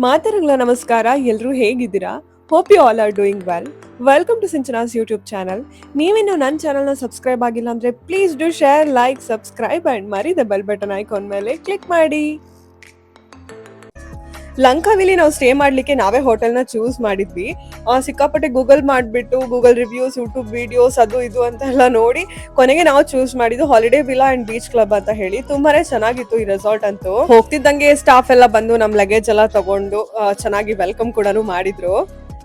ಮಾತರಂಗ್ಲ ನಮಸ್ಕಾರ, ಎಲ್ಲರೂ ಹೇಗಿದ್ದೀರಾ? Hope you all are doing well. Welcome to Sinchana's YouTube channel. ನೀವಿನ್ನು ನನ್ನ ಚಾನಲ್ನ ಸಬ್ಸ್ಕ್ರೈಬ್ ಆಗಿಲ್ಲ ಅಂದರೆ please do share, like, subscribe and ಮರಿದ ಬೆಲ್ ಬಟನ್ ಐಕಾನ್ ಮೇಲೆ ಕ್ಲಿಕ್ ಮಾಡಿ. ಲಂಕಾವಿಲಿ ನಾವು ಸ್ಟೇ ಮಾಡ್ಲಿಕ್ಕೆ ನಾವೇ ಹೋಟೆಲ್ನ ಚೂಸ್ ಮಾಡಿದ್ವಿ. ಸಿಕ್ಕಾಪಟ್ಟೆ ಗೂಗಲ್ ಮಾಡಿಬಿಟ್ಟು ಗೂಗಲ್ ರಿವ್ಯೂಸ್, ಯೂಟ್ಯೂಬ್ ವಿಡಿಯೋಸ್ ಅದು ಇದು ಅಂತೆಲ್ಲ ನೋಡಿ ಕೊನೆಗೆ ನಾವು ಚೂಸ್ ಮಾಡಿದ್ದು holiday villa and beach club ಅಂತ ಹೇಳಿ. ತುಂಬಾನೇ ಚೆನ್ನಾಗಿತ್ತು ಈ ರೆಸಾರ್ಟ್ ಅಂತೂ. ಹೋಗ್ತಿದ್ದಂಗೆ ಸ್ಟಾಫ್ ಎಲ್ಲ ಬಂದು ನಮ್ ಲಗೇಜ್ ಎಲ್ಲ ತಗೊಂಡು ಚೆನ್ನಾಗಿ ವೆಲ್ಕಮ್ ಕೂಡ ಮಾಡಿದ್ರು.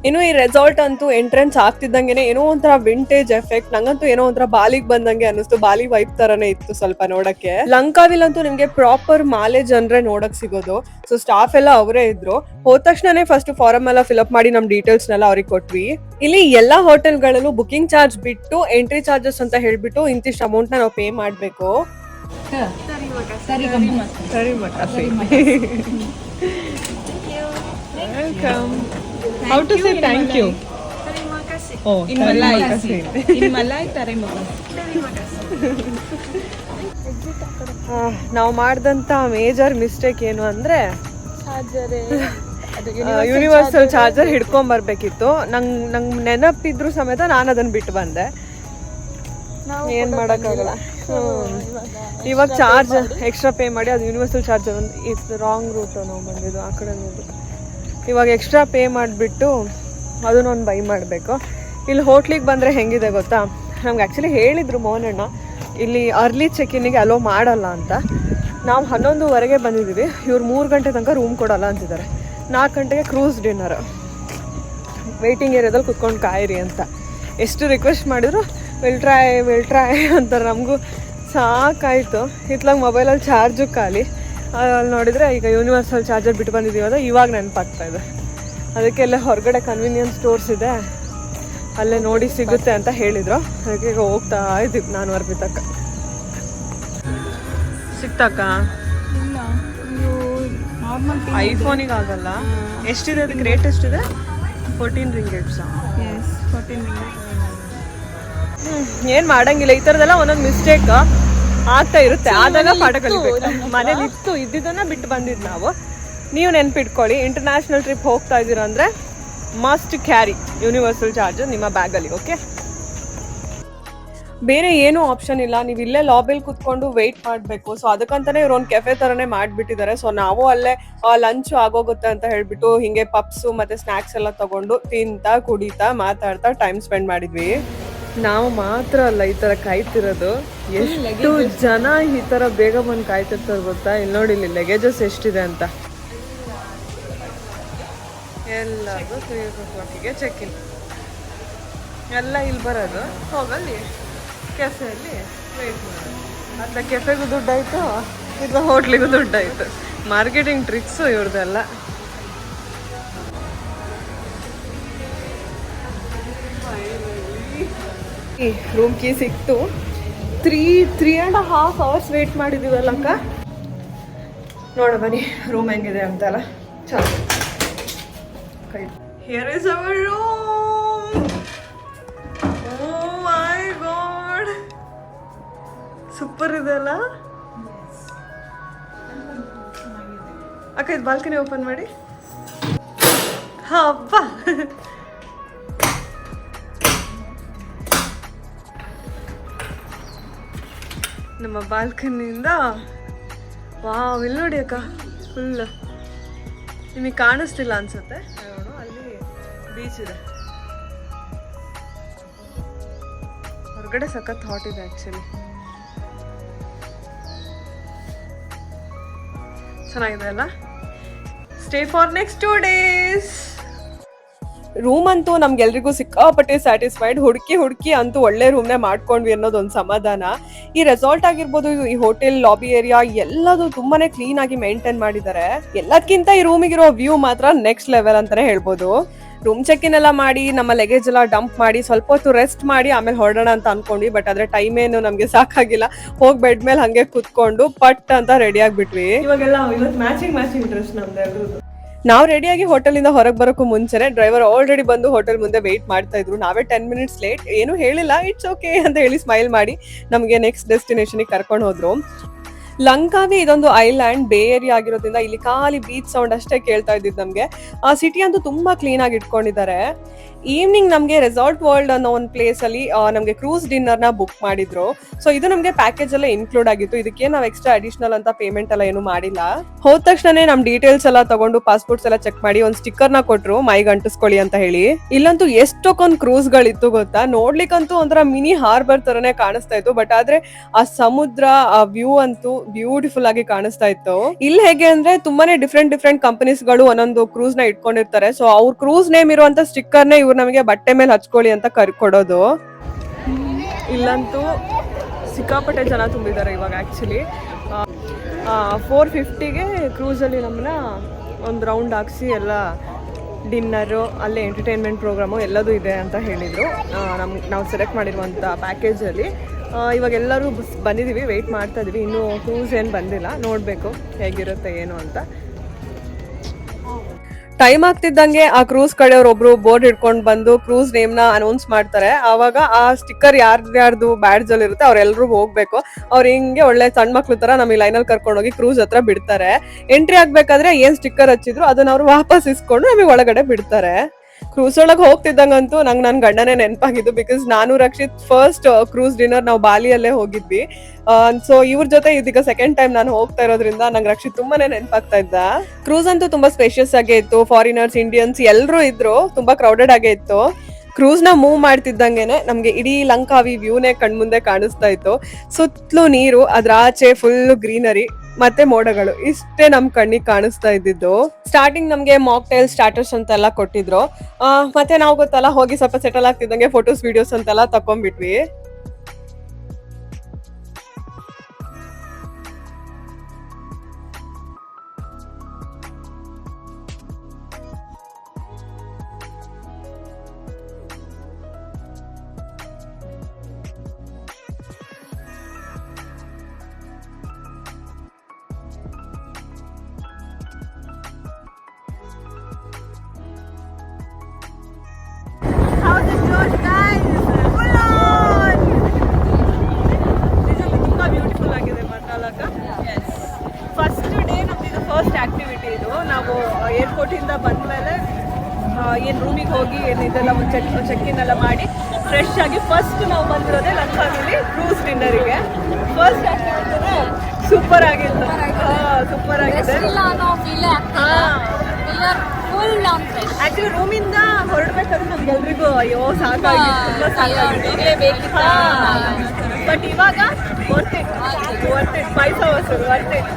ಇನ್ನು ಈ ರೆಸಾರ್ಟ್ ಅಂತೂ ಎಂಟ್ರೆನ್ಸ್ ಆಗ್ತಿದ್ದಂಗೆನೆ ಏನೋ ಒಂಥರ ವಿಂಟೇಜ್ ಎಫೆಕ್ಟ್, ನಂಗಂತೂ ಏನೋ ಒಂಥರ ಬಾಲಿಗ್ ಬಂದಂಗೆ ಅನಿಸ್ತು. ಬಾಲಿ ವೈಪ್ ತರನೇ ಇತ್ತು ಸ್ವಲ್ಪ ನೋಡಕ್ಕೆ. ಲಂಕಾವಿಲ್ ಅಂತೂ ನಿಮ್ಗೆ ಪ್ರಾಪರ್ ಮಾಲೆ ಜನರೇ ನೋಡಕ್ ಸಿಗೋದು. ಸೊ ಸ್ಟಾಫ್ ಎಲ್ಲ ಅವರೇ ಇದ್ರು. ಹೋದ ತಕ್ಷಣನೇ ಫಸ್ಟ್ ಫಾರಮ್ ಎಲ್ಲ ಫಿಲ್ಅಪ್ ಮಾಡಿ ನಮ್ ಡೀಟೇಲ್ಸ್ ನೆಲ್ಲ ಅವ್ರಿಗೆ ಕೊಟ್ವಿ. ಇಲ್ಲಿ ಎಲ್ಲಾ ಹೋಟೆಲ್ಗಳಲ್ಲೂ ಬುಕಿಂಗ್ ಚಾರ್ಜ್ ಬಿಟ್ಟು ಎಂಟ್ರಿ ಚಾರ್ಜಸ್ ಅಂತ ಹೇಳ್ಬಿಟ್ಟು ಇಂತಿಷ್ಟು ಅಮೌಂಟ್ ನ ನಾವು ಪೇ ಮಾಡ್ಬೇಕು. Welcome. How to say thank you? Terima kasih. Oh, In Malay. In Malay, terima kasih. ನಾವು ಮಾಡಿದಂತ ಮೇಜರ್ ಮಿಸ್ಟೇಕ್ ಏನು ಅಂದ್ರೆ ಚಾರ್ಜರ್ ಯೂನಿವರ್ಸಲ್ ಚಾರ್ಜರ್ ಹಿಡ್ಕೊಂಡ್ ಬರ್ಬೇಕಿತ್ತು. ನಂಗೆ ನೆನಪಿದ್ರು ಸಮೇತ ನಾನು ಅದನ್ನ ಬಿಟ್ಟು ಬಂದೆ. ಏನ್ ಮಾಡಕ್ಕಾಗಲ್ಲ. ಇವಾಗ ಚಾರ್ಜ್ ಎಕ್ಸ್ಟ್ರಾ ಪೇ ಮಾಡಿ ಅದು ಯೂನಿವರ್ಸಲ್ ಚಾರ್ಜರ್ ಒಂದು ಇಟ್ಸ್ ರಾಂಗ್ ರೂಟ್ ನಾವು ಬಂದಿದ್ದು ಆ ಕಡೆ ನೋಡಿ. ಇವಾಗ ಎಕ್ಸ್ಟ್ರಾ ಪೇ ಮಾಡಿಬಿಟ್ಟು ಅದನ್ನೊಂದು ಬೈ ಮಾಡಬೇಕು. ಇಲ್ಲಿ ಹೋಟ್ಲಿಗೆ ಬಂದರೆ ಹೆಂಗಿದೆ ಗೊತ್ತಾ, ನಮ್ಗೆ ಆ್ಯಕ್ಚುಲಿ ಹೇಳಿದರು ಮೋಹನಣ್ಣ ಇಲ್ಲಿ ಅರ್ಲಿ ಚೆಕ್-ಇನ್ನಿಗೆ ಅಲೋ ಮಾಡಲ್ಲ ಅಂತ. ನಾವು 11:15 ಬಂದಿದ್ದೀವಿ. ಇವ್ರು 3 ಗಂಟೆ ತನಕ ರೂಮ್ ಕೊಡಲ್ಲ ಅಂತಿದ್ದಾರೆ. 4 ಗಂಟೆಗೆ ಕ್ರೂಸ್ ಡಿನ್ನರ್, ವೆಯ್ಟಿಂಗ್ ಏರಿಯಾದಲ್ಲಿ ಕುತ್ಕೊಂಡು ಕಾಯಿರಿ ಅಂತ. ಎಷ್ಟು ರಿಕ್ವೆಸ್ಟ್ ಮಾಡಿದ್ರು ವಿಲ್ ಟ್ರೈ ಅಂತಾರೆ. ನಮಗೂ ಸಾಕಾಯಿತು. ಇತ್ಲಾಗ ಮೊಬೈಲಲ್ಲಿ ಚಾರ್ಜು ಖಾಲಿ. ಅಲ್ಲಿ ನೋಡಿದರೆ ಈಗ ಯೂನಿವರ್ಸಲ್ ಚಾರ್ಜರ್ ಬಿಟ್ಟು ಬಂದಿದ್ದೀವಲ್ಲ, ಇವಾಗ ನೆನಪಾಗ್ತಾ ಇದೆ. ಅದಕ್ಕೆ ಎಲ್ಲ ಹೊರಗಡೆ ಕನ್ವೀನಿಯನ್ಸ್ ಸ್ಟೋರ್ಸ್ ಇದೆ, ಅಲ್ಲೇ ನೋಡಿ ಸಿಗುತ್ತೆ ಅಂತ ಹೇಳಿದರು. ಅದಕ್ಕೆ ಈಗ ಹೋಗ್ತಾ ಇದ್ದೀವಿ ನಾನು ಅರ್ಪಿತಕ್ಕ. ಸಿಕ್ತಕ್ಕ ಐಫೋನಿಗೆ ಆಗಲ್ಲ. ಎಷ್ಟಿದೆ ಅದಕ್ಕೆ ರೇಟ್? ಎಷ್ಟಿದೆ? 14 ರಿಂಗಿಟ್ಸ್. ಏನು ಮಾಡಂಗಿಲ್ಲ, ಈ ಥರದೆಲ್ಲ ಒಂದೊಂದು ಮಿಸ್ಟೇಕ್ ಆಗ್ತಾ ಇರುತ್ತೆ. ಆದಾಗ ಪಾಠ ಕಲಿಬೇಕು. ಮನೇಲಿ ಇದ್ದಿದ್ದನ್ನ ಬಿಟ್ಟು ಬಂದಿದ್ದು ನಾವು. ನೀವು ನೆನ್ಪಿಟ್ಕೊಳ್ಳಿ, ಇಂಟರ್ನ್ಯಾಷನಲ್ ಟ್ರಿಪ್ ಹೋಗ್ತಾ ಇದ್ದೀರಾ ಅಂದರೆ ಮಸ್ಟ್ ಕ್ಯಾರಿ ಯೂನಿವರ್ಸಲ್ ಚಾರ್ಜರ್ ನಿಮ್ಮ ಬ್ಯಾಗಲ್ಲಿ. ಓಕೆ, ಬೇರೆ ಏನೂ ಆಪ್ಷನ್ ಇಲ್ಲ. ನೀವು ಇಲ್ಲೇ ಲಾಬಿಲಿ ಕುತ್ಕೊಂಡು ವೆಯ್ಟ್ ಮಾಡಬೇಕು. ಸೊ ಅದಕ್ಕಂತಾನೆ ಇವ್ರು ಒಂದು ಕೆಫೆ ಥರನೇ ಮಾಡಿಬಿಟ್ಟಿದ್ದಾರೆ. ಸೊ ನಾವು ಅಲ್ಲೇ ಲಂಚ್ ಆಗೋಗುತ್ತೆ ಅಂತ ಹೇಳ್ಬಿಟ್ಟು ಹಿಂಗೆ ಪಪ್ಸು ಮತ್ತು ಸ್ನ್ಯಾಕ್ಸ್ ಎಲ್ಲ ತೊಗೊಂಡು ತಿಂತಾ ಕುಡಿತಾ ಮಾತಾಡ್ತಾ ಟೈಮ್ ಸ್ಪೆಂಡ್ ಮಾಡಿದ್ವಿ. ನಾವು ಮಾತ್ರ ಅಲ್ಲ ಈ ಥರ ಕಾಯ್ತಿರೋದು, ಎಷ್ಟು ಜನ ಈ ಥರ ಬೇಗ ಬಂದು ಕಾಯ್ತಿರ್ತಾರೆ ಗೊತ್ತಾ. ಇಲ್ಲಿ ನೋಡಿ, ಇಲ್ಲಿ ಲಗೇಜಸ್ ಎಷ್ಟಿದೆ ಅಂತ. ಎಲ್ಲರಿಗೂ 3 o'clock ಚೆಕ್ ಇನ್. ಎಲ್ಲ ಇಲ್ಲಿ ಬರೋದು, ಹೋಗಲ್ಲಿ ಕೆಫೆಯಲ್ಲಿ ವೆಯ್ಟ್ ಮಾಡೋದು. ಅದ್ರ ಕೆಫೆಗೂ ದುಡ್ಡಾಯಿತು, ಇಲ್ಲ ಹೋಟ್ಲಿಗೂ ದುಡ್ಡಾಯಿತು. ಮಾರ್ಕೆಟಿಂಗ್ ಟ್ರಿಕ್ಸು ಇವ್ರದ್ದೆಲ್ಲ. ರೂಮ್ ಕೀ ಸಿಕ್ತು. 3.5 hours ವೇಟ್ ಮಾಡಿದ್ದೀವಲ್ಲ ಅಕ್ಕ. ನೋಡ ಬನ್ನಿ ರೂಮ್ ಹೆಂಗಿದೆ ಅಂತಲ್ಲ. ಚಲೋ. Here is our room. Oh my god, super ಇದೆ ಅಲ್ಲ ಅಕ್ಕ. ಇದು ಬಾಲ್ಕನಿ ಓಪನ್ ಮಾಡಿ. ಹಬ್ಬ, ನಮ್ಮ ಬಾಲ್ಕನಿಯಿಂದ ವಾವ್, ಇಲ್ಲಿ ನೋಡಿ ಅಕ್ಕ, ಫುಲ್ ನಿಮಗೆ ಕಾಣಿಸ್ತಿಲ್ಲ ಅನ್ಸುತ್ತೆ. ನೋಡು, ಅಲ್ಲಿ ಬೀಚ್ ಇದೆ. ಹೊರಗಡೆ ಸಖತ್ ಹಾಟ್ ಇದೆ ಆ್ಯಕ್ಚುಲಿ. ಚೆನ್ನಾಗಿದೆ ಅಲ್ಲ. Stay for next 2 days. Room ಅಂತೂ ನಮ್ಗೆಲ್ರಿಗೂ ಸಿಕ್ಕಾಪಟ್ಟೆ ಸ್ಯಾಟಿಸ್ಫೈಡ್. ಹುಡುಕಿ ಅಂತೂ ಒಳ್ಳೆ ರೂಮ್ನೇ ಮಾಡ್ಕೊಂಡ್ವಿ ಅನ್ನೋದೊಂದು ಸಮಾಧಾನ. ಈ ರೆಸಾರ್ಟ್ ಆಗಿರ್ಬೋದು, ಈ ಹೋಟೆಲ್ ಲಾಬಿ ಏರಿಯಾ ಎಲ್ಲದೂ ತುಂಬಾನೇ ಕ್ಲೀನ್ ಆಗಿ ಮೇಂಟೈನ್ ಮಾಡಿದ್ದಾರೆ. ಎಲ್ಲದಕ್ಕಿಂತ ಈ ರೂಮಿಗಿರೋ ವ್ಯೂ ಮಾತ್ರ ನೆಕ್ಸ್ಟ್ ಲೆವೆಲ್ ಅಂತಾನೆ ಹೇಳ್ಬೋದು. ರೂಮ್ ಚೆಕ್ ಇನ್ ಎಲ್ಲ ಮಾಡಿ ನಮ್ಮ ಲಗೇಜ್ ಎಲ್ಲ ಡಂಪ್ ಮಾಡಿ ಸ್ವಲ್ಪ ಹೊತ್ತು ರೆಸ್ಟ್ ಮಾಡಿ ಆಮೇಲೆ ಹೊರಡೋಣ ಅಂತ ಅನ್ಕೊಂಡ್ವಿ. ಬಟ್ ಆದ್ರೆ ಟೈಮ್ ಏನು ನಮ್ಗೆ ಸಾಕಾಗಿಲ್ಲ. ಹೋಗಿ ಬೆಡ್ ಮೇಲೆ ಹಂಗೆ ಕುತ್ಕೊಂಡು ಪಟ್ ಅಂತ ರೆಡಿ ಆಗ್ಬಿಟ್ವಿ. ಇವಾಗೆಲ್ಲ ಇವತ್ತು ಮ್ಯಾಚಿಂಗ್ ಡ್ರೆಸ್ ನಮ್ದು. ನಾವು ರೆಡಿಯಾಗಿ ಹೋಟೆಲಿಂದ ಹೊರಗೆ ಬರೋಕ್ಕೂ ಮುಂಚೆನೆ ಡ್ರೈವರ್ ಆಲ್ರೆಡಿ ಬಂದು ಹೋಟೆಲ್ ಮುಂದೆ ವೆಯ್ಟ್ ಮಾಡ್ತಾ ಇದ್ರು. ನಾವೇ 10 minutes ಲೇಟ್, ಏನು ಹೇಳಿಲ್ಲ, ಇಟ್ಸ್ ಓಕೆ ಅಂತ ಹೇಳಿ ಸ್ಮೈಲ್ ಮಾಡಿ ನಮಗೆ ನೆಕ್ಸ್ಟ್ ಡೆಸ್ಟಿನೇಷನ್ಗೆ ಕರ್ಕೊಂಡು ಹೋದ್ರು. ಲಂಕಾವಿ ಇದೊಂದು ಐಲ್ಯಾಂಡ್ ಬೇ ಏರಿಯಾ ಆಗಿರೋದ್ರಿಂದ ಇಲ್ಲಿ ಖಾಲಿ ಬೀಚ್ ಸೌಂಡ್ ಅಷ್ಟೇ ಕೇಳ್ತಾ ಇದ್ದಿದ್ದು ನಮ್ಗೆ. ಆ ಸಿಟಿ ಅಂತೂ ತುಂಬಾ ಕ್ಲೀನ್ ಆಗಿ ಇಟ್ಕೊಂಡಿದ್ದಾರೆ. ಈವ್ನಿಂಗ್ ನಮ್ಗೆ ರೆಸಾರ್ಟ್ ವರ್ಲ್ಡ್ ಅನ್ನೋ ಒಂದು ಪ್ಲೇಸ್ ಅಲ್ಲಿ ನಮ್ಗೆ ಕ್ರೂಸ್ ಡಿನ್ನರ್ ನ ಬುಕ್ ಮಾಡಿದ್ರು. ಸೊ ಇದು ನಮ್ಗೆ ಪ್ಯಾಕೇಜ್ ಎಲ್ಲ ಇನ್ಕ್ಲೂಡ್ ಆಗಿತ್ತು. ಇದಕ್ಕೆ ನಾವು ಎಕ್ಸ್ಟ್ರಾ ಅಡಿಷನಲ್ ಅಂತ ಪೇಮೆಂಟ್ ಎಲ್ಲ ಏನು ಮಾಡಿಲ್ಲ. ಹೋದ ತಕ್ಷಣ ನಮ್ ಡೀಟೇಲ್ಸ್ ಎಲ್ಲ ತಗೊಂಡು ಪಾಸ್ಪೋರ್ಟ್ಸ್ ಎಲ್ಲ ಚೆಕ್ ಮಾಡಿ ಒಂದು ಸ್ಟಿಕ್ಕರ್ ನ ಕೊಟ್ರು ಮೈಗೆ ಅಂಟಿಸ್ಕೊಳ್ಳಿ ಅಂತ ಹೇಳಿ. ಇಲ್ಲಂತೂ ಎಷ್ಟೊಂದು ಕ್ರೂಸ್ ಗಳಿತ್ತು ಗೊತ್ತಾ. ನೋಡ್ಲಿಕ್ಕಂತೂ ಒಂಥರ ಮಿನಿ ಹಾರ್ಬರ್ ತರನೇ ಕಾಣಿಸ್ತಾ ಇತ್ತು. ಬಟ್ ಆದ್ರೆ ಆ ಸಮುದ್ರ ಆ ವ್ಯೂ ಅಂತೂ ಬ್ಯೂಟಿಫುಲ್ ಆಗಿ ಕಾಣಿಸ್ತಾ ಇತ್ತು. ಇಲ್ಲಿ ಹೇಗೆ ಅಂದ್ರೆ ತುಂಬಾನೇ ಡಿಫ್ರೆಂಟ್ ಕಂಪನೀಸ್ ಗಳು ಒಂದೊಂದು ಕ್ರೂಸ್ ನ ಇಟ್ಕೊಂಡಿರ್ತಾರೆ. ಸೊ ಅವ್ರ ಕ್ರೂಸ್ ನೇಮ್ ಇರುವಂತ ಸ್ಟಿಕ್ಕರ್ ನೇ ಇವ್ರು ನಮಗೆ ಬಟ್ಟೆ ಮೇಲೆ ಹಚ್ಕೊಳ್ಳಿ ಅಂತ ಕೊಡೋದು. ಇಲ್ಲಂತೂ ಸಿಕ್ಕಾಪಟ್ಟೆ ಜನ ತುಂಬಿದ್ದಾರೆ ಇವಾಗ. ಆಕ್ಚುಲಿ 450ಗೆ ಕ್ರೂಸಲ್ಲಿ ನಮ್ಮನ್ನ ಒಂದು ರೌಂಡ್ ಹಾಕ್ಸಿ ಎಲ್ಲ ಡಿನ್ನರು ಅಲ್ಲೇ ಎಂಟರ್ಟೈನ್ಮೆಂಟ್ ಪ್ರೋಗ್ರಾಮು ಎಲ್ಲದೂ ಇದೆ ಅಂತ ಹೇಳಿದರು. ನಾವು ಸೆಲೆಕ್ಟ್ ಮಾಡಿರುವಂಥ ಪ್ಯಾಕೇಜಲ್ಲಿ ಇವಾಗ ಎಲ್ಲರೂ ಬಂದಿದ್ದೀವಿ, ವೆಯ್ಟ್ ಮಾಡ್ತಾ ಇದ್ದೀವಿ. ಇನ್ನೂ ಕ್ರೂಸ್ ಏನು ಬಂದಿಲ್ಲ, ನೋಡಬೇಕು ಹೇಗಿರುತ್ತೆ ಏನು ಅಂತ. ಟೈಮ್ ಆಗ್ತಿದ್ದಂಗೆ ಆ ಕ್ರೂಸ್ ಕಡೆಯವ್ರು ಒಬ್ರು ಬೋರ್ಡ್ ಹಿಡ್ಕೊಂಡು ಬಂದು ಕ್ರೂಸ್ ನೇಮ್ ನ ಅನೌನ್ಸ್ ಮಾಡ್ತಾರೆ. ಆವಾಗ ಆ ಸ್ಟಿಕ್ಕರ್ ಯಾರ್ದು ಬ್ಯಾಡ್ಜ್ ಅಲ್ಲಿ ಇರುತ್ತೆ ಅವ್ರೆಲ್ರೂ ಹೋಗ್ಬೇಕು. ಅವ್ರು ಹಿಂಗೆ ಒಳ್ಳೆ ಸಣ್ಣ ಮಕ್ಳು ತರ ನಮಗೆ ಲೈನಲ್ಲಿ ಕರ್ಕೊಂಡು ಹೋಗಿ ಕ್ರೂಸ್ ಹತ್ರ ಬಿಡ್ತಾರೆ. ಎಂಟ್ರಿ ಆಗ್ಬೇಕಾದ್ರೆ ಏನ್ ಸ್ಟಿಕ್ಕರ್ ಹಚ್ಚಿದ್ರು ಅದನ್ನ ಅವ್ರು ವಾಪಸ್ ಇಸ್ಕೊಂಡು ನಮಗೆ ಒಳಗಡೆ ಬಿಡ್ತಾರೆ. ಕ್ರೂಸ್ ಒಳಗೆ ಹೋಗ್ತಿದ್ದಂಗಂತೂ ನಂಗೆ ನನ್ನ ಗಂಡನೇ ನೆನಪಾಗಿದ್ದು. ಬಿಕಾಸ್ ನಾನು ರಕ್ಷಿತ್ ಫಸ್ಟ್ ಕ್ರೂಸ್ ಡಿನ್ನರ್ ನಾವು ಬಾಲಿಯಲ್ಲೇ ಹೋಗಿದ್ವಿ. ಸೊ ಇವ್ರ ಜೊತೆ ಇದೀಗ ಸೆಕೆಂಡ್ ಟೈಮ್ ನಾನು ಹೋಗ್ತಾ ಇರೋದ್ರಿಂದ ನಂಗೆ ರಕ್ಷಿತ್ ತುಂಬಾನೇ ನೆನಪಾಗ್ತಾ ಇದ್ದ. ಕ್ರೂಸ್ ಅಂತೂ ತುಂಬಾ ಸ್ಪೇಷಿಯಸ್ ಆಗೇ ಇತ್ತು. ಫಾರಿನರ್ಸ್, ಇಂಡಿಯನ್ಸ್ ಎಲ್ಲರೂ ಇದ್ರು. ತುಂಬಾ ಕ್ರೌಡೆಡ್ ಆಗೇ ಇತ್ತು. ಕ್ರೂಸ್ ನ ಮೂವ್ ಮಾಡ್ತಿದ್ದಂಗೆನೆ ನಮ್ಗೆ ಇಡೀ ಲಂಕಾವಿ ವ್ಯೂನೇ ಕಣ್ಮುಂದೆ ಕಾಣಿಸ್ತಾ ಇತ್ತು. ಸುತ್ತಲೂ ನೀರು, ಅದ್ರ ಆಚೆ ಫುಲ್ ಗ್ರೀನರಿ ಮತ್ತೆ ಮೋಡಗಳು, ಇಷ್ಟೇ ನಮ್ ಕಣ್ಣಿಗೆ ಕಾಣಿಸ್ತಾ ಇದ್ದಿದ್ದು. ಸ್ಟಾರ್ಟಿಂಗ್ ನಮ್ಗೆ ಮಾಕ್ಟೈಲ್ ಸ್ಟಾರ್ಟರ್ಸ್ ಅಂತೆಲ್ಲ ಕೊಟ್ಟಿದ್ರು. ಮತ್ತೆ ನಾವು ಗೊತ್ತಲ್ಲ ಹೋಗಿ ಸ್ವಲ್ಪ ಸೆಟಲ್ ಆಗ್ತಿದ್ದಂಗೆ ಫೋಟೋಸ್ ವಿಡಿಯೋಸ್ ಅಂತೆಲ್ಲ ತಕೊಂಡ್ಬಿಟ್ವಿ. ತುಂಬಾ ಬ್ಯೂಟಿಫುಲ್ ಆಗಿದೆ ಮರ್ನಾಲಕ. ಫಸ್ಟ್ ಡೇ ನಮ್ದು ಫಸ್ಟ್ ಆಕ್ಟಿವಿಟಿ ಇದು. ನಾವು ಏರ್ಪೋರ್ಟ್ ಇಂದ ಬಂದ್ಮೇಲೆ ಏನು ರೂಮಿಗೆ ಹೋಗಿ ಏನು ಇದೆಲ್ಲ ಚೆಕ್ ಇನ್ ಎಲ್ಲ ಮಾಡಿ ಫ್ರೆಶ್ ಆಗಿ ಫಸ್ಟ್ ನಾವು ಬಂದಿರೋದೇ ಲಂಕಾವಿಲಿ ಕ್ರೂಸ್ ಡಿನ್ನರಿಗೆ. ಫಸ್ಟ್ ಆಕ್ಟಿವಿಟಿ ಸೂಪರ್ ಆಗಿತ್ತು. ಸೂಪರ್ ಆಗಿದೆ. ಆಕ್ಚುಲಿ ರೂಮಿಂದ ಹೊರಡ್ಬೇಕಾದ್ರೆ ನಮ್ಗೆಲ್ರಿಗೂ ಅಯ್ಯೋ ಸಾಕಾಗಿತ್ತು, ಬಟ್ ಇವಾಗ worth it 5 hours worth it.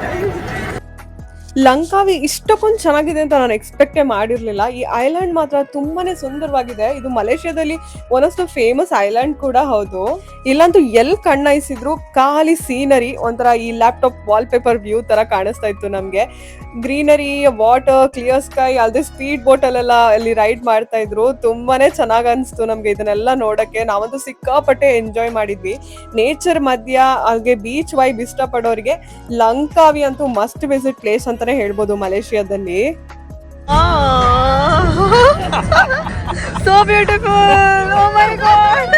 Langkawi ಇಷ್ಟಕ್ಕೊಂದು ಚೆನ್ನಾಗಿದೆ ಅಂತ ನಾನು ಎಕ್ಸ್ಪೆಕ್ಟೇ ಮಾಡಿರ್ಲಿಲ್ಲ. ಈ ಐಲ್ಯಾಂಡ್ ಮಾತ್ರ ತುಂಬಾನೇ ಸುಂದರವಾಗಿದೆ. ಇದು ಮಲೇಷ್ಯಾದಲ್ಲಿ ಒಂದಷ್ಟು ಫೇಮಸ್ ಐಲ್ಯಾಂಡ್ ಕೂಡ ಹೌದು. ಇಲ್ಲಂತೂ ಎಲ್ಲಿ ಕಣ್ಣಾಯಿಸಿದ್ರು ಖಾಲಿ ಸೀನರಿ, ಒಂಥರ ಈ ಲ್ಯಾಪ್ಟಾಪ್ ವಾಲ್ ಪೇಪರ್ ವ್ಯೂ ತರ ಕಾಣಿಸ್ತಾ ಇತ್ತು ನಮ್ಗೆ. ಗ್ರೀನರಿ, ವಾಟರ್, ಕ್ಲಿಯರ್ ಸ್ಕೈ, ಅಲ್ಲದೆ ಸ್ಪೀಡ್ ಬೋಟ್ ಅಲ್ಲೆಲ್ಲ ಅಲ್ಲಿ ರೈಡ್ ಮಾಡ್ತಾ ಇದ್ರು. ತುಂಬಾನೇ ಚೆನ್ನಾಗ್ ಅನ್ಸ್ತು ನಮ್ಗೆ ಇದನ್ನೆಲ್ಲ ನೋಡಕ್ಕೆ. ನಾವಂತೂ ಸಿಕ್ಕಾಪಟ್ಟೆ ಎಂಜಾಯ್ ಮಾಡಿದ್ವಿ. ನೇಚರ್ ಮಧ್ಯ ಹಾಗೆ ಬೀಚ್ ವೈಬ್ ಇಷ್ಟಪಡೋರಿಗೆ ಲಂಕಾವಿ ಅಂತೂ ಮಸ್ಟ್ ವಿಸಿಟ್ ಪ್ಲೇಸ್ ಅಂತಾನೆ ಹೇಳ್ಬೋದು ಮಲೇಷಿಯಾದಲ್ಲಿ. So beautiful, O my god.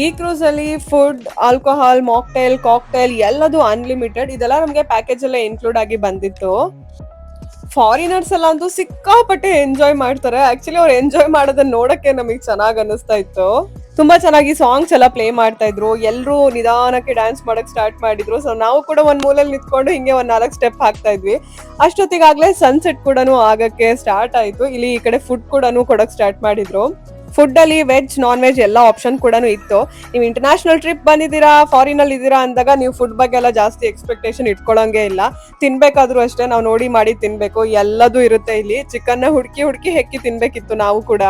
ಈ ಕ್ರೂಸ್ ಅಲ್ಲಿ ಫುಡ್, ಆಲ್ಕೋಹಾಲ್, ಮಾಕ್ಟೈಲ್, ಕಾಕ್ಟೈಲ್ ಎಲ್ಲದು ಅನ್ಲಿಮಿಟೆಡ್. ಇದೆಲ್ಲ ನಮ್ಗೆ ಪ್ಯಾಕೇಜ್ ಎಲ್ಲ ಇನ್ಕ್ಲೂಡ್ ಆಗಿ ಬಂದಿತ್ತು. ಫಾರಿನರ್ಸ್ ಎಲ್ಲ ಅಂತೂ ಸಿಕ್ಕಾಪಟ್ಟೆ ಎಂಜಾಯ್ ಮಾಡ್ತಾರೆ. ಆಕ್ಚುಲಿ ಅವ್ರು ಎಂಜಾಯ್ ಮಾಡೋದನ್ನ ನೋಡಕ್ಕೆ ನಮಗೆ ಚೆನ್ನಾಗ್ ಅನಿಸ್ತಾ ಇತ್ತು. ತುಂಬಾ ಚೆನ್ನಾಗಿ ಸಾಂಗ್ಸ್ ಎಲ್ಲ ಪ್ಲೇ ಮಾಡ್ತಾ ಇದ್ರು. ಎಲ್ಲರೂ ನಿಧಾನಕ್ಕೆ ಡ್ಯಾನ್ಸ್ ಮಾಡಕ್ ಸ್ಟಾರ್ಟ್ ಮಾಡಿದ್ರು. ಸೊ ನಾವು ಕೂಡ ಒಂದ್ ಮೂಲೆಯಲ್ಲಿ ನಿಂತ್ಕೊಂಡು ಹಿಂಗೆ 4 ಸ್ಟೆಪ್ ಹಾಕ್ತಾ ಇದ್ವಿ. ಅಷ್ಟೊತ್ತಿಗಾಗ್ಲೇ ಸನ್ಸೆಟ್ ಕೂಡ ಆಗಕ್ಕೆ ಸ್ಟಾರ್ಟ್ ಆಯ್ತು. ಇಲ್ಲಿ ಈ ಕಡೆ ಫುಡ್ ಕೂಡ ಕೊಡಕ್ ಸ್ಟಾರ್ಟ್ ಮಾಡಿದ್ರು. ಫುಡ್ ಅಲ್ಲಿ ವೆಜ್, ನಾನ್ ವೆಜ್ ಎಲ್ಲ ಆಪ್ಷನ್ ಕೂಡ ಇತ್ತು. ನೀವು ಇಂಟರ್ನ್ಯಾಷನಲ್ ಟ್ರಿಪ್ ಬಂದಿದ್ದೀರಾ, ಫಾರಿನ್ ಅಲ್ಲಿ ಇದ್ದೀರಾ ಅಂದಾಗ ನೀವು ಫುಡ್ ಬಗ್ಗೆ ಎಲ್ಲ ಜಾಸ್ತಿ ಎಕ್ಸ್ಪೆಕ್ಟೇಷನ್ ಇಟ್ಕೊಳ್ಳೋಂಗೆ ಇಲ್ಲ. ತಿನ್ಬೇಕಾದ್ರೂ ಅಷ್ಟೇ ನಾವು ನೋಡಿ ಮಾಡಿ ತಿನ್ಬೇಕು. ಎಲ್ಲದೂ ಇರುತ್ತೆ ಇಲ್ಲಿ. ಚಿಕನ್ ಹುಡುಕಿ ಹೆಕ್ಕಿ ತಿನ್ಬೇಕಿತ್ತು ನಾವು ಕೂಡ.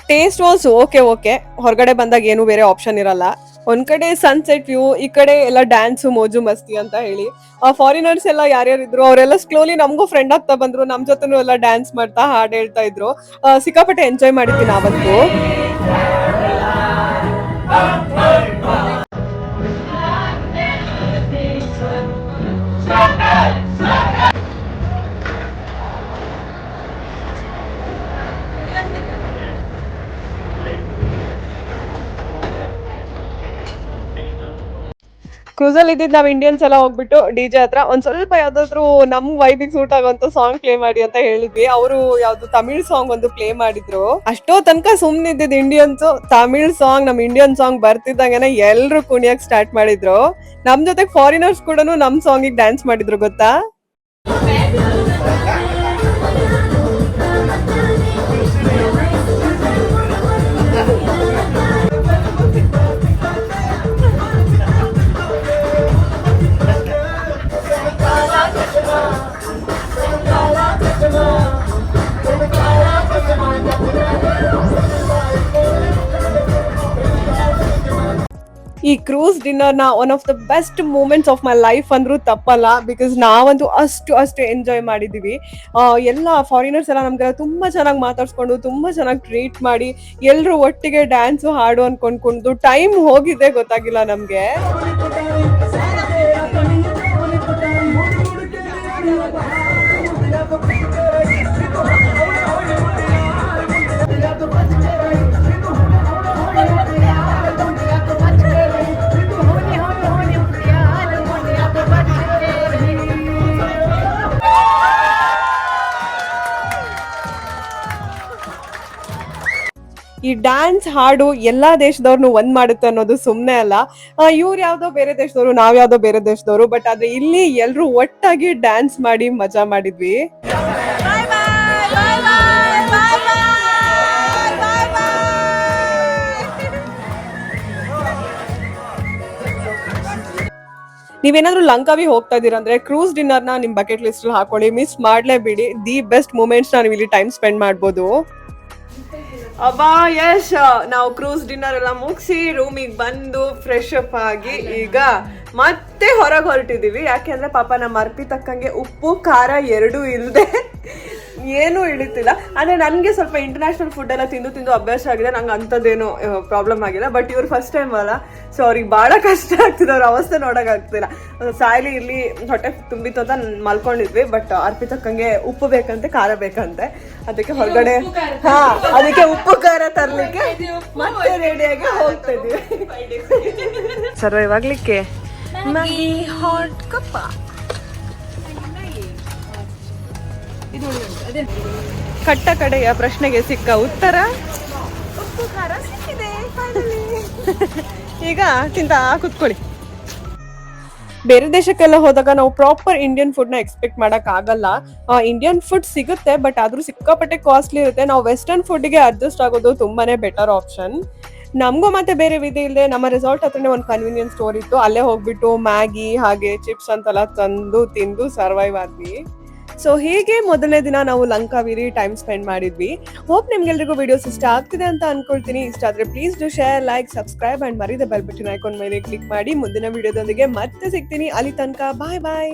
Taste was okay. ಹೊರಗಡೆ ಬಂದಾಗ ಏನು ಬೇರೆ ಆಪ್ಷನ್ ಇರಲ್ಲ. ಒಂದ್ ಕಡೆ ಸನ್ಸೆಟ್ ವ್ಯೂ, ಈ ಕಡೆ ಎಲ್ಲ ಡ್ಯಾನ್ಸು, ಮೋಜು ಮಸ್ತಿ ಅಂತ ಹೇಳಿ ಫಾರಿನರ್ಸ್ ಎಲ್ಲ ಯಾರ್ಯಾರಿದ್ರು ಅವರೆಲ್ಲ ಸ್ಲೋಲಿ ನಮಗೂ ಫ್ರೆಂಡ್ ಆಗ್ತಾ ಬಂದ್ರು. ನಮ್ ಜೊತೆನೂ ಎಲ್ಲ ಡ್ಯಾನ್ಸ್ ಮಾಡ್ತಾ ಹಾಡ್ ಹೇಳ್ತಾ ಇದ್ರು. ಸಿಕ್ಕಾಪಟ್ಟೆ ಎಂಜಾಯ್ ಮಾಡಿದ್ವಿ ನಾವಂತೂ. ಕ್ರೂಸಲ್ಲಿ ಇದ್ದಿದ್ದು ನಾವು ಇಂಡಿಯನ್ಸ್ ಎಲ್ಲ ಹೋಗ್ಬಿಟ್ಟು ಡಿಜೆ ಹತ್ರ ಒಂದ್ ಸ್ವಲ್ಪ ಯಾವ್ದಾದ್ರು ನಮ್ ವೈಬಿಗೆ ಸೂಟ್ ಆಗುವಂತ ಸಾಂಗ್ ಪ್ಲೇ ಮಾಡಿ ಅಂತ ಹೇಳಿದ್ವಿ. ಅವರು ಯಾವ್ದು ತಮಿಳ್ ಸಾಂಗ್ ಒಂದು ಪ್ಲೇ ಮಾಡಿದ್ರು. ಅಷ್ಟೋ ತನಕ ಸುಮ್ನೆ ಇದ್ದಿದ್ದು ಇಂಡಿಯನ್ಸ್ ತಮಿಳ್ ಸಾಂಗ್ ನಮ್ ಇಂಡಿಯನ್ ಸಾಂಗ್ ಬರ್ತಿದ್ದಂಗೆನೆ ಎಲ್ರು ಕುಣಿಯಕ್ ಸ್ಟಾರ್ಟ್ ಮಾಡಿದ್ರು. ನಮ್ ಜೊತೆ ಫಾರಿನರ್ಸ್ ಕೂಡ ನಮ್ ಸಾಂಗಿಗೆ ಡ್ಯಾನ್ಸ್ ಮಾಡಿದ್ರು ಗೊತ್ತಾ. ಈ ಕ್ರೂಸ್ ಡಿನ್ನರ್ ನ one of the best moments of my life ಅಂದ್ರೂ ತಪ್ಪಲ್ಲ. ಬಿಕಾಸ್ ನಾವಂತೂ ಅಷ್ಟು ಎಂಜಾಯ್ ಮಾಡಿದೀವಿ. ಎಲ್ಲ ಫಾರಿನರ್ಸ್ ಎಲ್ಲ ನಮ್ಗೆ ತುಂಬಾ ಚೆನ್ನಾಗಿ ಮಾತಾಡ್ಸ್ಕೊಂಡು ತುಂಬಾ ಚೆನ್ನಾಗಿ ಟ್ರೀಟ್ ಮಾಡಿ ಎಲ್ರು ಒಟ್ಟಿಗೆ ಡ್ಯಾನ್ಸ್ ಹಾಡು ಅನ್ಕೊಂಡ್ಕೊಂಡು ಟೈಮ್ ಹೋಗಿದೆ ಗೊತ್ತಾಗಿಲ್ಲ ನಮ್ಗೆ. ಈ ಡ್ಯಾನ್ಸ್ ಹಾಡು ಎಲ್ಲಾ ದೇಶದವ್ರನ್ನು ಒಂದ್ ಮಾಡುತ್ತೆ ಅನ್ನೋದು ಸುಮ್ನೆ ಅಲ್ಲ. ಇವ್ರು ಯಾವ್ದೋ ಬೇರೆ ದೇಶದವರು, ನಾವ್ ಯಾವ್ದೋ ಬೇರೆ ದೇಶದವರು, ಬಟ್ ಆದ್ರೆ ಇಲ್ಲಿ ಎಲ್ರು ಒಟ್ಟಾಗಿ ಡ್ಯಾನ್ಸ್ ಮಾಡಿ ಮಜಾ ಮಾಡಿದ್ವಿ. ನೀವೇನಾದ್ರೂ ಲಂಕಾವಿ ಹೋಗ್ತಾ ಇದೀರ ಅಂದ್ರೆ ಕ್ರೂಸ್ ಡಿನ್ನರ್ ನ ನಿಮ್ ಬಕೆಟ್ ಲಿಸ್ಟ್ ಹಾಕೊಳ್ಳಿ, ಮಿಸ್ ಮಾಡ್ಲೇಬೇಡಿ. ದಿ ಬೆಸ್ಟ್ ಮೂಮೆಂಟ್ಸ್ ನ ನೀವು ಇಲ್ಲಿ ಟೈಮ್ ಸ್ಪೆಂಡ್ ಮಾಡ್ಬೋದು. ಅಬ್ಬಾ ಯಶ್, ನಾವು ಕ್ರೂಸ್ ಡಿನ್ನರ್ ಎಲ್ಲ ಮುಗಿಸಿ ರೂಮಿಗೆ ಬಂದು ಫ್ರೆಶ್ ಅಪ್ ಆಗಿ ಈಗ ಮತ್ತೆ ಹೊರಗೆ ಹೊರಟಿದೀವಿ. ಯಾಕೆಂದ್ರೆ ಪಾಪ ನಮ್ಮ ಅರ್ಪಿತಕ್ಕಂಗೆ ಉಪ್ಪು ಖಾರ ಎರಡೂ ಇಲ್ಲದೆ ಏನೂ ಇಳಿತಿಲ್ಲ. ಅಂದ್ರೆ ನನಗೆ ಸ್ವಲ್ಪ ಇಂಟರ್ನ್ಯಾಷನಲ್ ಫುಡ್ ಎಲ್ಲ ತಿಂದು ಅಭ್ಯಾಸ ಆಗಿದೆ, ನಂಗೆ ಅಂಥದ್ದೇನು ಪ್ರಾಬ್ಲಮ್ ಆಗಿಲ್ಲ. ಬಟ್ ಇವ್ರು ಫಸ್ಟ್ ಟೈಮ್ ಅಲ್ಲ, ಸೊ ಅವ್ರಿಗೆ ಭಾಳ ಕಷ್ಟ ಆಗ್ತಿದೆ, ಅವ್ರ ಅವಸ್ಥೆ ನೋಡಕ್ ಆಗ್ತಿಲ್ಲ. ಸಾಯ್ಲಿ ಇಲ್ಲಿ ಹೊಟ್ಟೆ ತುಂಬಿತ್ತು ಅಂತ ಮಲ್ಕೊಂಡಿದ್ವಿ. ಬಟ್ ಅರ್ಪಿತಕ್ಕಂಗೆ ಉಪ್ಪು ಬೇಕಂತೆ, ಖಾರ ಬೇಕಂತೆ. ಅದಕ್ಕೆ ಹೊರಗಡೆ ಅದಕ್ಕೆ ಉಪ್ಪು ಖಾರ ತರ್ಲಿಕ್ಕೆ ಮತ್ತೆ ರೆಡಿಯಾಗಿ ಹೋಗ್ತಾ ಇದೀವಿ. ಸರ್ವೈವ್ ಆಗ್ಲಿಕ್ಕೆ ಹಾಟ್ ಕಪ್ಪ ಕಟ್ಟ ಕಡೆಯ ಪ್ರಶ್ನೆಗೆ ಸಿಕ್ಕ ಉತ್ತರ ಉಪ್ಪು ಖಾರ ಸಿಕ್ಕಿದೆ. ಈಗ ತಿಂತಾ ಕುತ್ಕೊಳ್ಳಿ. ಬೇರೆ ದೇಶಕ್ಕೆಲ್ಲ ಹೋದಾಗ ನಾವು ಪ್ರಾಪರ್ ಇಂಡಿಯನ್ ಫುಡ್ ನ ಎಕ್ಸ್ಪೆಕ್ಟ್ ಮಾಡಕ್ ಆಗಲ್ಲ. ಇಂಡಿಯನ್ ಫುಡ್ ಸಿಗುತ್ತೆ, ಬಟ್ ಆದ್ರೂ ಸಿಕ್ಕಾಪಟ್ಟೆ ಕಾಸ್ಟ್ಲಿ ಇರುತ್ತೆ. ನಾವು ವೆಸ್ಟರ್ನ್ ಫುಡ್ಗೆ ಅಡ್ಜಸ್ಟ್ ಆಗೋದು ತುಂಬಾನೇ ಬೆಟರ್ ಆಪ್ಷನ್. ನಮಗೂ ಮತ್ತೆ ಬೇರೆ ವಿಧಿ ಇಲ್ಲದೆ ನಮ್ಮ ರೆಸಾರ್ಟ್ ಹತ್ರನೇ ಒಂದು ಕನ್ವೀನಿಯನ್ಸ್ ಸ್ಟೋರ್ ಇತ್ತು, ಅಲ್ಲೇ ಹೋಗ್ಬಿಟ್ಟು ಮ್ಯಾಗಿ ಹಾಗೆ ಚಿಪ್ಸ್ ಅಂತೆಲ್ಲ ತಂದು ತಿಂದು ಸರ್ವೈವ್ ಆದ್ವಿ. ಸೊ ಹೀಗೆ ಮೊದಲನೇ ದಿನ ನಾವು ಲಂಕಾವಿರಿ ಟೈಮ್ ಸ್ಪೆಂಡ್ ಮಾಡಿದ್ವಿ. ಹೋಪ್ ನಿಮ್ಗೆಲ್ರಿಗೂ ವಿಡಿಯೋಸ್ ಇಷ್ಟ ಆಗ್ತಿದೆ ಅಂತ ಅನ್ಕೊಳ್ತೀನಿ. ಇಷ್ಟ ಆದ್ರೆ please do share, like, subscribe and ಮರಿದ ಬೆಲ್ ಬಟನ್ ಐಕಾನ್ ಮೇಲೆ ಕ್ಲಿಕ್ ಮಾಡಿ. ಮುಂದಿನ ವಿಡಿಯೋದೊಂದಿಗೆ ಮತ್ತೆ ಸಿಗ್ತೀನಿ. ಅಲ್ಲಿ ತನಕ ಬಾಯ್ ಬಾಯ್.